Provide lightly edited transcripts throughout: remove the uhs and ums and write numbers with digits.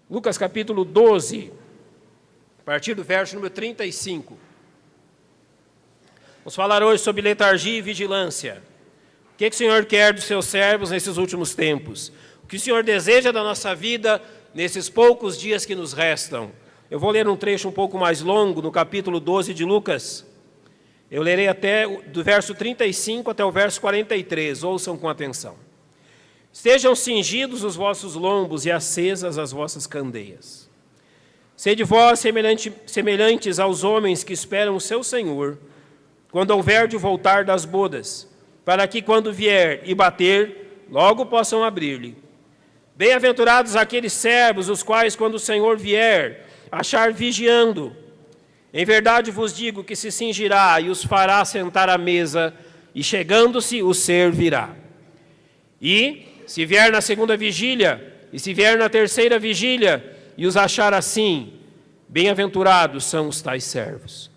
Lucas capítulo 12, a partir do verso número 35. Vamos falar hoje sobre letargia e vigilância. O que o Senhor quer dos seus servos nesses últimos tempos? O que o Senhor deseja da nossa vida nesses poucos dias que nos restam? Eu vou ler um trecho um pouco mais longo, no capítulo 12 de Lucas. Eu lerei até do verso 35 até o verso 43. Ouçam com atenção. Estejam cingidos os vossos lombos e acesas as vossas candeias. Sede vós semelhantes aos homens que esperam o seu Senhor, quando houver de voltar das bodas, para que, quando vier e bater, logo possam abrir-lhe. Bem-aventurados aqueles servos, os quais, quando o Senhor vier, achar vigiando. Em verdade vos digo que se cingirá e os fará sentar à mesa, e chegando-se os servirá. E, se vier na segunda vigília, e se vier na terceira vigília, e os achar assim, bem-aventurados são os tais servos.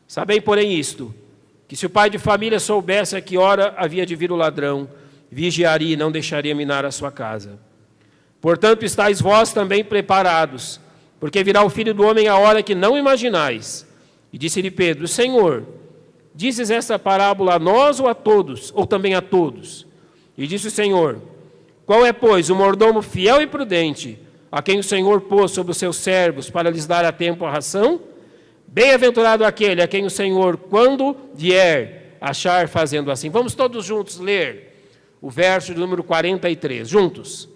Sabei, porém, isto, que se o pai de família soubesse a que hora havia de vir o ladrão, vigiaria e não deixaria minar a sua casa. Portanto, estáis vós também preparados, porque virá o Filho do Homem a hora que não imaginais. E disse-lhe Pedro: Senhor, dizes esta parábola a nós ou a todos, ou também a todos? E disse o Senhor: Qual é, pois, o mordomo fiel e prudente, a quem o Senhor pôs sobre os seus servos para lhes dar a tempo a ração? Bem-aventurado aquele a quem o Senhor, quando vier, achar fazendo assim. Vamos todos juntos ler o verso de número 43, juntos.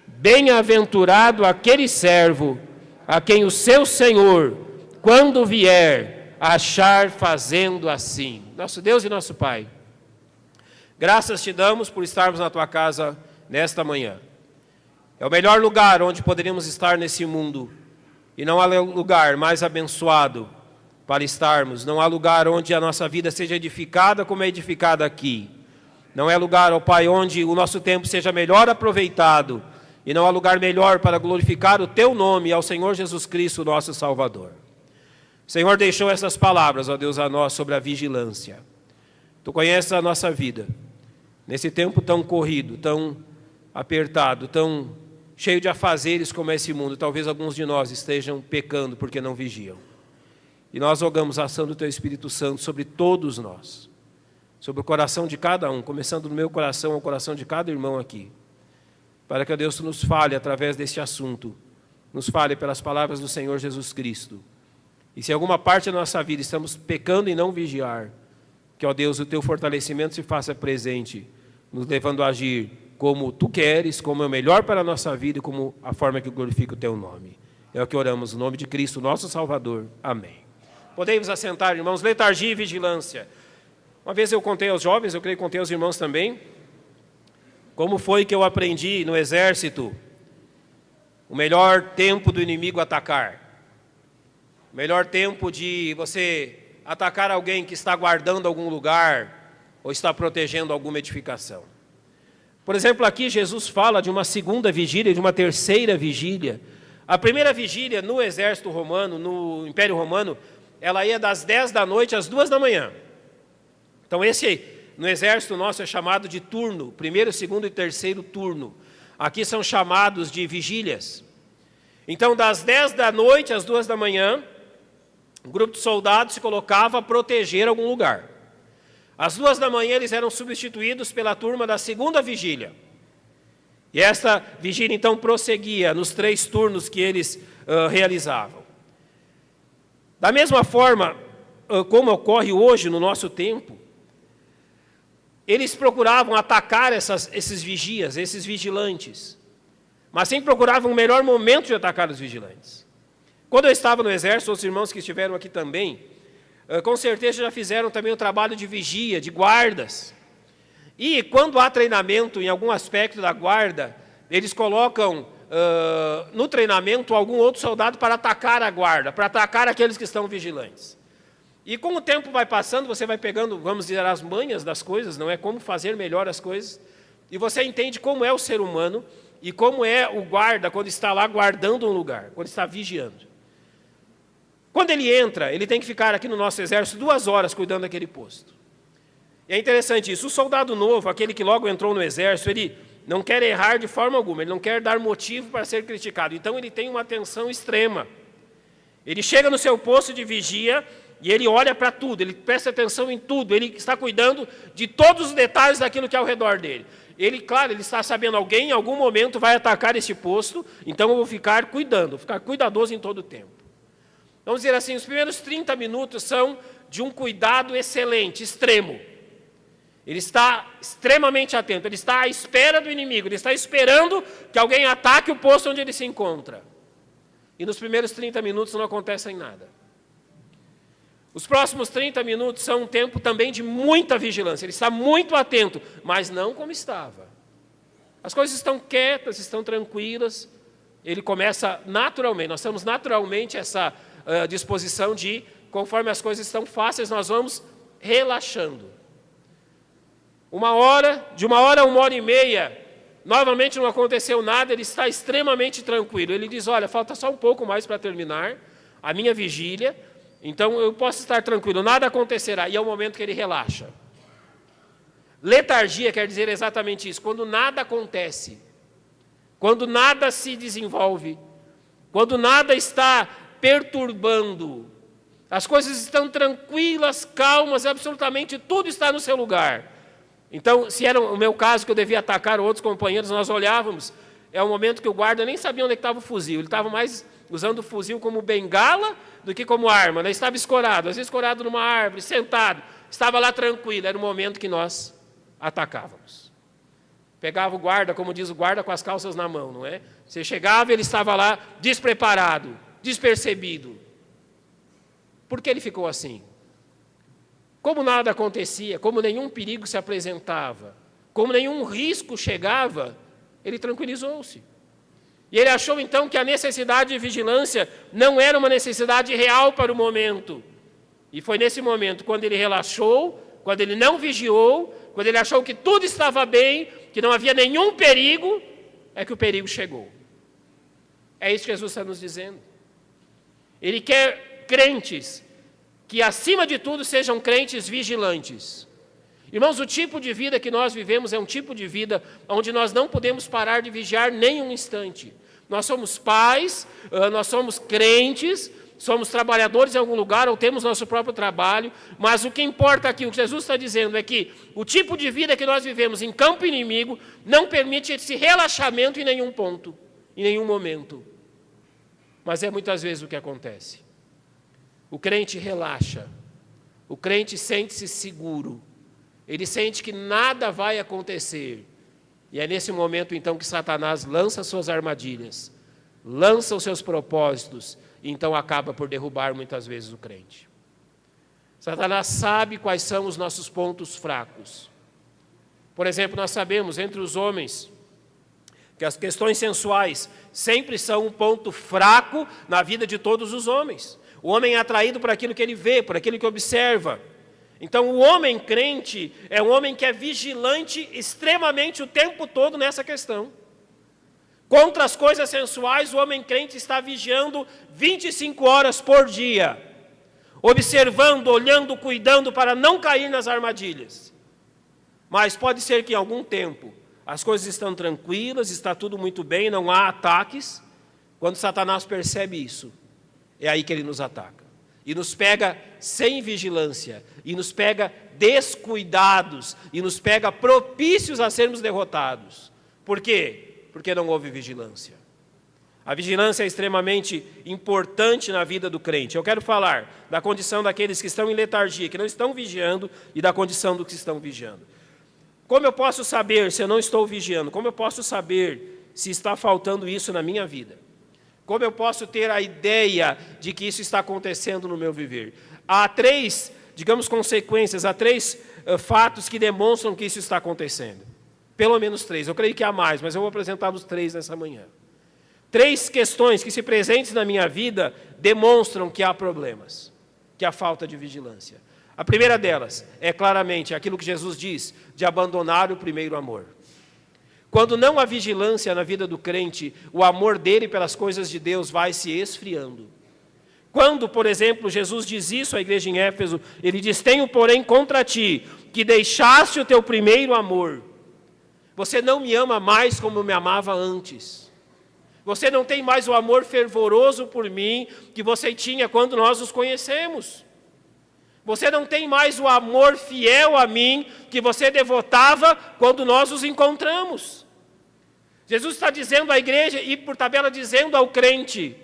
Bem-aventurado aquele servo a quem o seu Senhor, quando vier, achar fazendo assim. Nosso Deus e nosso Pai, graças te damos por estarmos na tua casa nesta manhã. É o melhor lugar onde poderíamos estar nesse mundo, e não há lugar mais abençoado para estarmos. Não há lugar onde a nossa vida seja edificada como é edificada aqui. Não é lugar, ó Pai, onde o nosso tempo seja melhor aproveitado, e não há lugar melhor para glorificar o teu nome ao Senhor Jesus Cristo, nosso Salvador. O Senhor deixou essas palavras, ó Deus, a nós sobre a vigilância. Tu conheces a nossa vida, nesse tempo tão corrido, tão apertado, tão cheio de afazeres como é esse mundo. Talvez alguns de nós estejam pecando porque não vigiam. E nós rogamos a ação do teu Espírito Santo sobre todos nós, sobre o coração de cada um, começando no meu coração ao coração de cada irmão aqui, para que, ó Deus, tu nos fale através deste assunto, nos fale pelas palavras do Senhor Jesus Cristo. E se em alguma parte da nossa vida estamos pecando em não vigiar, que, ó Deus, o teu fortalecimento se faça presente, nos levando a agir como tu queres, como é o melhor para a nossa vida e como a forma que glorifica o teu nome. É o que oramos no nome de Cristo, nosso Salvador. Amém. Podemos assentar, irmãos. Letargia e vigilância. Uma vez eu contei aos jovens, eu creio que contei aos irmãos também, como foi que eu aprendi no exército o melhor tempo do inimigo atacar. O melhor tempo de você atacar alguém que está guardando algum lugar ou está protegendo alguma edificação. Por exemplo, aqui Jesus fala de uma segunda vigília, de uma terceira vigília. A primeira vigília no exército romano, no Império Romano, ela ia das 10 da noite às 2 da manhã. Então esse, no exército nosso, é chamado de turno, primeiro, segundo e terceiro turno. Aqui são chamados de vigílias. Então, das 10 da noite às 2 da manhã, um grupo de soldados se colocava a proteger algum lugar. Às 2 da manhã eles eram substituídos pela turma da segunda vigília. E essa vigília então prosseguia nos 3 turnos que eles realizavam. Da mesma forma, como ocorre hoje no nosso tempo, eles procuravam atacar esses vigias, esses vigilantes. Mas sempre procuravam o melhor momento de atacar os vigilantes. Quando eu estava no exército, os irmãos que estiveram aqui também, com certeza já fizeram também o trabalho de vigia, de guardas. E quando há treinamento em algum aspecto da guarda, eles colocam no treinamento algum outro soldado para atacar a guarda, para atacar aqueles que estão vigilantes. E com o tempo vai passando, você vai pegando, vamos dizer, as manhas das coisas, não é? Como fazer melhor as coisas. E você entende como é o ser humano e como é o guarda quando está lá guardando um lugar, quando está vigiando. Quando ele entra, ele tem que ficar aqui no nosso exército 2 horas cuidando daquele posto. E é interessante isso. O soldado novo, aquele que logo entrou no exército, ele não quer errar de forma alguma, ele não quer dar motivo para ser criticado. Então ele tem uma atenção extrema. Ele chega no seu posto de vigia e ele olha para tudo, ele presta atenção em tudo, ele está cuidando de todos os detalhes daquilo que é ao redor dele. Ele, claro, ele está sabendo alguém em algum momento vai atacar esse posto, então eu vou ficar cuidando, ficar cuidadoso em todo o tempo. Vamos dizer assim, os primeiros 30 minutos são de um cuidado excelente, extremo. Ele está extremamente atento, ele está à espera do inimigo, ele está esperando que alguém ataque o posto onde ele se encontra. E nos primeiros 30 minutos não acontece nada. Os próximos 30 minutos são um tempo também de muita vigilância. Ele está muito atento, mas não como estava. As coisas estão quietas, estão tranquilas. Ele começa naturalmente, nós temos naturalmente essa disposição de, conforme as coisas estão fáceis, nós vamos relaxando. De uma hora a 1h30, novamente não aconteceu nada, ele está extremamente tranquilo. Ele diz, olha, falta só um pouco mais para terminar a minha vigília, então eu posso estar tranquilo, nada acontecerá. E é o momento que ele relaxa. Letargia quer dizer exatamente isso, quando nada acontece, quando nada se desenvolve, quando nada está perturbando, as coisas estão tranquilas, calmas, absolutamente tudo está no seu lugar. Então, se era o meu caso que eu devia atacar outros companheiros, nós olhávamos, é o momento que o guarda nem sabia onde estava o fuzil, ele estava mais usando o fuzil como bengala do que como arma, né? Estava escorado, às vezes escorado numa árvore, sentado, estava lá tranquilo, era o momento que nós atacávamos. Pegava o guarda, como diz o guarda, com as calças na mão, não é? Você chegava e ele estava lá despreparado, despercebido. Por que ele ficou assim? Como nada acontecia, como nenhum perigo se apresentava, como nenhum risco chegava, ele tranquilizou-se. E ele achou então que a necessidade de vigilância não era uma necessidade real para o momento. E foi nesse momento, quando ele relaxou, quando ele não vigiou, quando ele achou que tudo estava bem, que não havia nenhum perigo, é que o perigo chegou. É isso que Jesus está nos dizendo. Ele quer crentes que, acima de tudo, sejam crentes vigilantes. Irmãos, o tipo de vida que nós vivemos é um tipo de vida onde nós não podemos parar de vigiar nem um instante. Nós somos pais, nós somos crentes, somos trabalhadores em algum lugar ou temos nosso próprio trabalho, mas o que importa aqui, o que Jesus está dizendo é que o tipo de vida que nós vivemos em campo inimigo não permite esse relaxamento em nenhum ponto, em nenhum momento. Mas é muitas vezes o que acontece. O crente relaxa, o crente sente-se seguro, ele sente que nada vai acontecer. E é nesse momento, então, que Satanás lança suas armadilhas, lança os seus propósitos, e então acaba por derrubar muitas vezes o crente. Satanás sabe quais são os nossos pontos fracos. Por exemplo, nós sabemos entre os homens que as questões sensuais sempre são um ponto fraco na vida de todos os homens. O homem é atraído por aquilo que ele vê, por aquilo que observa. Então, o homem crente é um homem que é vigilante extremamente o tempo todo nessa questão. Contra as coisas sensuais, o homem crente está vigiando 25 horas por dia, observando, olhando, cuidando para não cair nas armadilhas. Mas pode ser que em algum tempo as coisas estão tranquilas, está tudo muito bem, não há ataques. Quando Satanás percebe isso, é aí que ele nos ataca. E nos pega sem vigilância, e nos pega descuidados, e nos pega propícios a sermos derrotados. Por quê? Porque não houve vigilância. A vigilância é extremamente importante na vida do crente. Eu quero falar da condição daqueles que estão em letargia, que não estão vigiando, e da condição dos que estão vigiando. Como eu posso saber se eu não estou vigiando? Como eu posso saber se está faltando isso na minha vida? Como eu posso ter a ideia de que isso está acontecendo no meu viver? Há três, digamos, consequências, há três fatos que demonstram que isso está acontecendo. Pelo menos três, eu creio que há mais, mas eu vou apresentar os três nessa manhã. Três questões que, se presentes na minha vida, demonstram que há problemas, que há falta de vigilância. A primeira delas é claramente aquilo que Jesus diz, de abandonar o primeiro amor. Quando não há vigilância na vida do crente, o amor dele pelas coisas de Deus vai se esfriando. Quando, por exemplo, Jesus diz isso à igreja em Éfeso, ele diz: tenho, porém, contra ti, que deixaste o teu primeiro amor. Você não me ama mais como me amava antes. Você não tem mais o amor fervoroso por mim que você tinha quando nós nos conhecemos. Você não tem mais o amor fiel a mim que você devotava quando nós nos encontramos. Jesus está dizendo à igreja e, por tabela, dizendo ao crente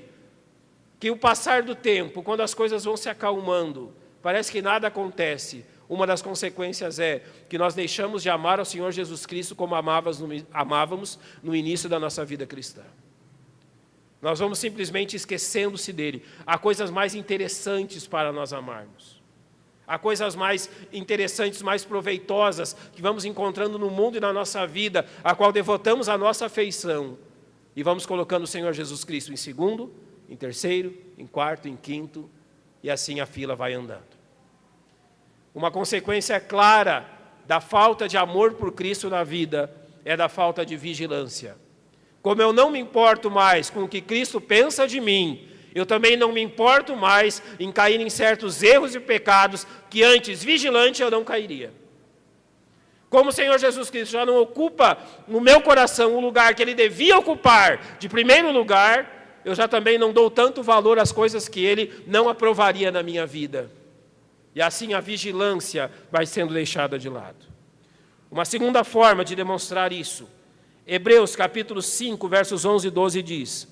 que o passar do tempo, quando as coisas vão se acalmando, parece que nada acontece. Uma das consequências é que nós deixamos de amar ao Senhor Jesus Cristo como amávamos no início da nossa vida cristã. Nós vamos simplesmente esquecendo-se dele. Há coisas mais interessantes para nós amarmos. Há coisas mais interessantes, mais proveitosas, que vamos encontrando no mundo e na nossa vida, a qual devotamos a nossa afeição. E vamos colocando o Senhor Jesus Cristo em segundo, em terceiro, em quarto, em quinto, e assim a fila vai andando. Uma consequência clara da falta de amor por Cristo na vida é da falta de vigilância. Como eu não me importo mais com o que Cristo pensa de mim, eu também não me importo mais em cair em certos erros e pecados que antes, vigilante, eu não cairia. Como o Senhor Jesus Cristo já não ocupa no meu coração o lugar que Ele devia ocupar de primeiro lugar, eu já também não dou tanto valor às coisas que Ele não aprovaria na minha vida. E assim a vigilância vai sendo deixada de lado. Uma segunda forma de demonstrar isso, Hebreus capítulo 5, versos 11 e 12 diz: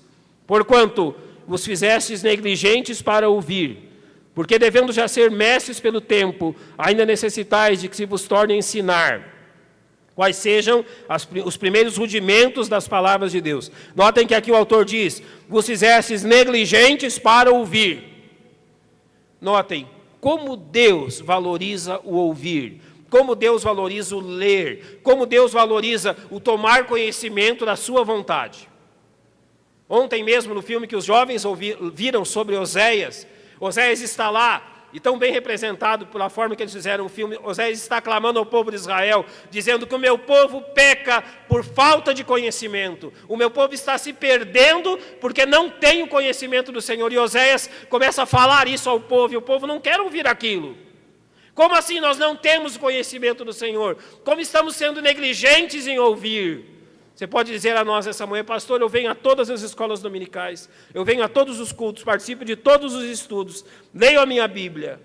porquanto vos fizestes negligentes para ouvir, porque devendo já ser mestres pelo tempo, ainda necessitais de que se vos torne a ensinar quais sejam os primeiros rudimentos das palavras de Deus. Notem que aqui o autor diz: vos fizestes negligentes para ouvir. Notem como Deus valoriza o ouvir, como Deus valoriza o ler, como Deus valoriza o tomar conhecimento da sua vontade. Ontem mesmo, no filme que os jovens viram sobre Oséias, Oséias está lá, e tão bem representado pela forma que eles fizeram o filme, Oséias está clamando ao povo de Israel, dizendo que o meu povo peca por falta de conhecimento. O meu povo está se perdendo porque não tem o conhecimento do Senhor. E Oséias começa a falar isso ao povo, e o povo não quer ouvir aquilo. Como assim nós não temos o conhecimento do Senhor? Como estamos sendo negligentes em ouvir? Você pode dizer a nós essa manhã: pastor, eu venho a todas as escolas dominicais, eu venho a todos os cultos, participo de todos os estudos, leio a minha Bíblia.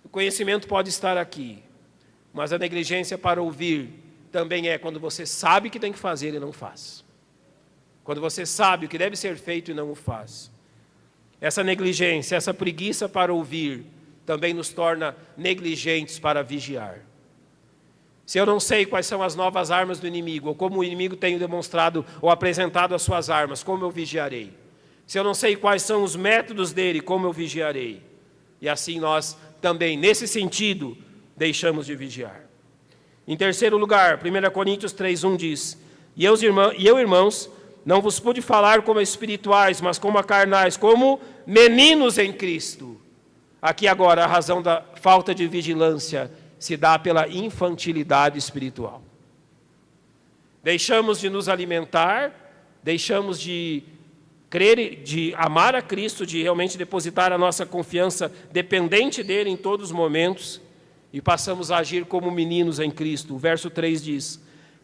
O conhecimento pode estar aqui, mas a negligência para ouvir também é quando você sabe que tem que fazer e não faz. Quando você sabe o que deve ser feito e não o faz. Essa negligência, essa preguiça para ouvir, também nos torna negligentes para vigiar. Se eu não sei quais são as novas armas do inimigo, ou como o inimigo tem demonstrado ou apresentado as suas armas, como eu vigiarei? Se eu não sei quais são os métodos dele, como eu vigiarei? E assim nós também, nesse sentido, deixamos de vigiar. Em terceiro lugar, 1 Coríntios 3:1 diz: E eu, irmãos, não vos pude falar como espirituais, mas como a carnais, como meninos em Cristo. Aqui agora a razão da falta de vigilância se dá pela infantilidade espiritual. Deixamos de nos alimentar, deixamos de crer, de amar a Cristo, de realmente depositar a nossa confiança dependente dele em todos os momentos, e passamos a agir como meninos em Cristo. O verso 3 diz: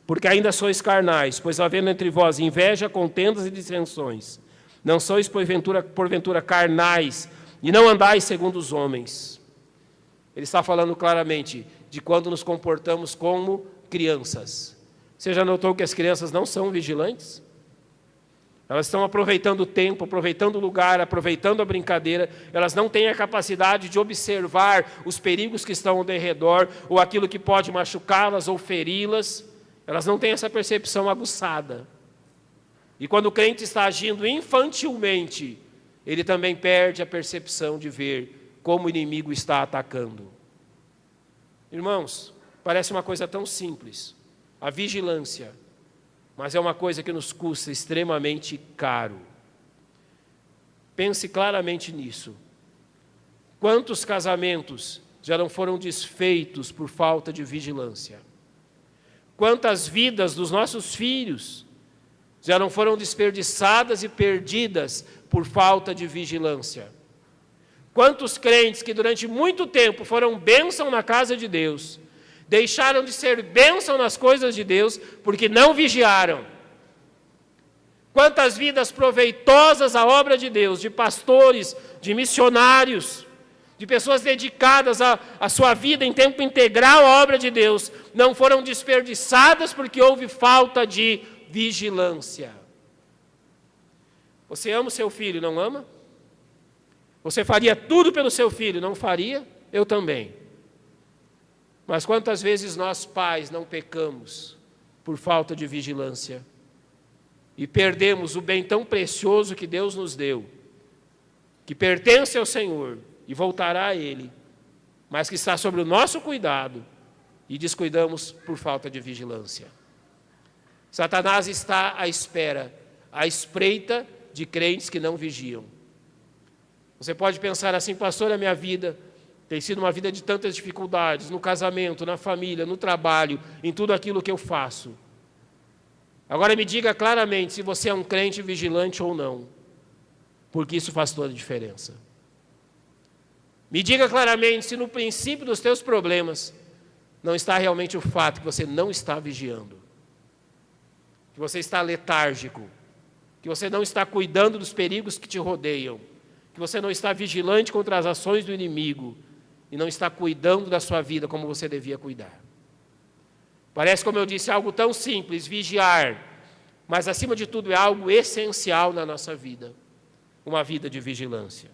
porque ainda sois carnais, pois havendo entre vós inveja, contendas e dissensões, não sois porventura carnais, e não andais segundo os homens. Ele está falando claramente de quando nos comportamos como crianças. Você já notou que as crianças não são vigilantes? Elas estão aproveitando o tempo, aproveitando o lugar, aproveitando a brincadeira. Elas não têm a capacidade de observar os perigos que estão ao redor, ou aquilo que pode machucá-las ou feri-las. Elas não têm essa percepção aguçada. E quando o crente está agindo infantilmente, ele também perde a percepção de ver como o inimigo está atacando. Irmãos, parece uma coisa tão simples, a vigilância, mas é uma coisa que nos custa extremamente caro. Pense claramente nisso. Quantos casamentos já não foram desfeitos por falta de vigilância? Quantas vidas dos nossos filhos já não foram desperdiçadas e perdidas por falta de vigilância? Quantos crentes que durante muito tempo foram bênção na casa de Deus, deixaram de ser bênção nas coisas de Deus, porque não vigiaram. Quantas vidas proveitosas à obra de Deus, de pastores, de missionários, de pessoas dedicadas à sua vida em tempo integral à obra de Deus, não foram desperdiçadas porque houve falta de vigilância. Você ama o seu filho, não ama? Você faria tudo pelo seu filho, não faria? Eu também. Mas quantas vezes nós pais não pecamos por falta de vigilância e perdemos o bem tão precioso que Deus nos deu, que pertence ao Senhor e voltará a Ele, mas que está sob o nosso cuidado e descuidamos por falta de vigilância. Satanás está à espera, à espreita de crentes que não vigiam. Você pode pensar assim: pastor, a minha vida tem sido uma vida de tantas dificuldades, no casamento, na família, no trabalho, em tudo aquilo que eu faço. Agora me diga claramente se você é um crente vigilante ou não, porque isso faz toda a diferença. Me diga claramente se no princípio dos teus problemas não está realmente o fato que você não está vigiando, que você está letárgico, que você não está cuidando dos perigos que te rodeiam, que você não está vigilante contra as ações do inimigo e não está cuidando da sua vida como você devia cuidar. Parece, como eu disse, algo tão simples, vigiar, mas acima de tudo é algo essencial na nossa vida, uma vida de vigilância.